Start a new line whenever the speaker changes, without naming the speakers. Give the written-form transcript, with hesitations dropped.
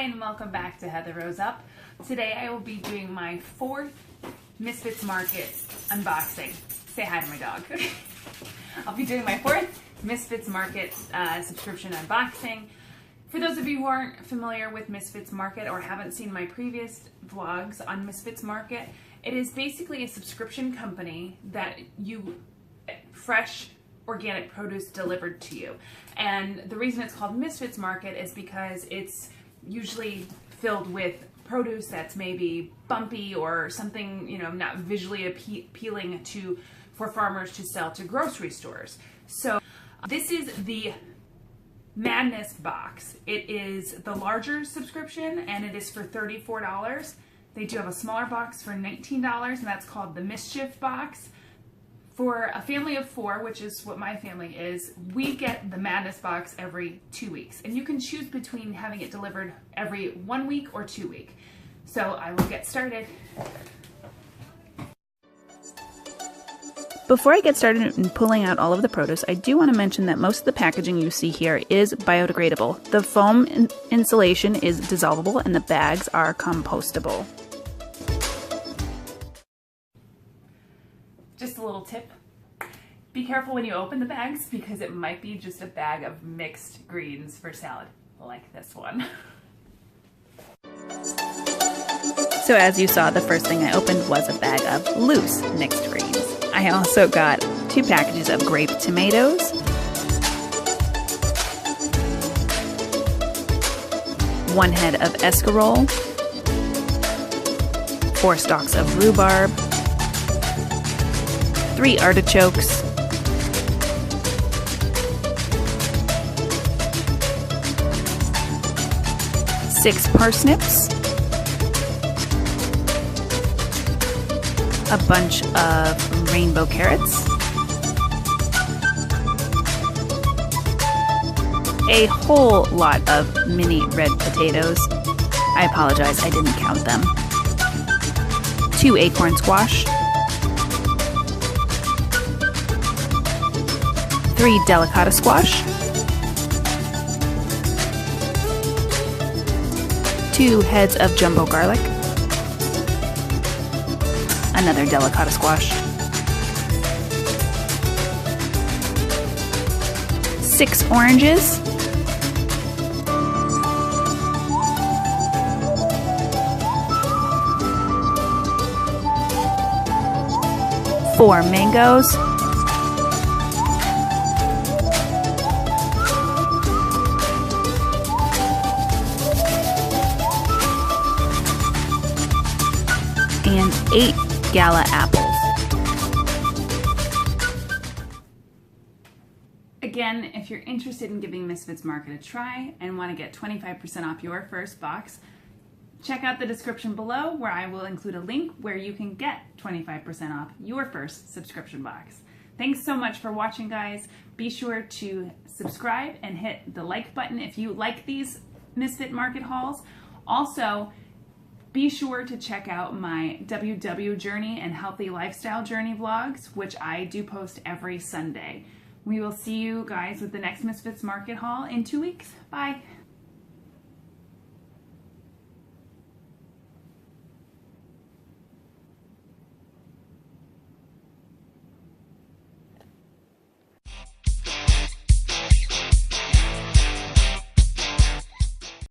and welcome back to Heather Rose Up. Today I will be doing my fourth Misfits Market unboxing. Say hi to my dog. I'll be doing my fourth Misfits Market subscription unboxing. For those of you who aren't familiar with Misfits Market or haven't seen my previous vlogs on Misfits Market, it is basically a subscription company that fresh organic produce delivered to you. And the reason it's called Misfits Market is because it's usually filled with produce that's maybe bumpy or something, not visually appealing for farmers to sell to grocery stores. So this is the Madness box. It is the larger subscription and it is for $34. They do have a smaller box for $19 and that's called the Mischief box. For a family of 4, which is what my family is, we get the Madness box every 2 weeks. And you can choose between having it delivered every 1 week or 2 weeks. So I will get started.
Before I get started in pulling out all of the produce, I do want to mention that most of the packaging you see here is biodegradable. The foam insulation is dissolvable and the bags are compostable.
Just a little tip. Be careful when you open the bags because it might be just a bag of mixed greens for salad, like this one.
So as you saw, the first thing I opened was a bag of loose mixed greens. I also got 2 packages of grape tomatoes, 1 head of escarole, 4 stalks of rhubarb, 3 artichokes, 6 parsnips, a bunch of rainbow carrots, a whole lot of mini red potatoes. I apologize, I didn't count them. 2 acorn squash, 3 delicata squash, 2 heads of jumbo garlic, another delicata squash, 6 oranges, 4 mangoes, 8 gala apples.
Again, if you're interested in giving Misfits Market a try and want to get 25% off your first box, check out the description below where I will include a link where you can get 25% off your first subscription box. Thanks so much for watching, guys. Be sure to subscribe and hit the like button if you like these Misfit Market hauls. Also, be sure to check out my WW Journey and Healthy Lifestyle Journey vlogs, which I do post every Sunday. We will see you guys with the next Misfits Market haul in 2 weeks. Bye.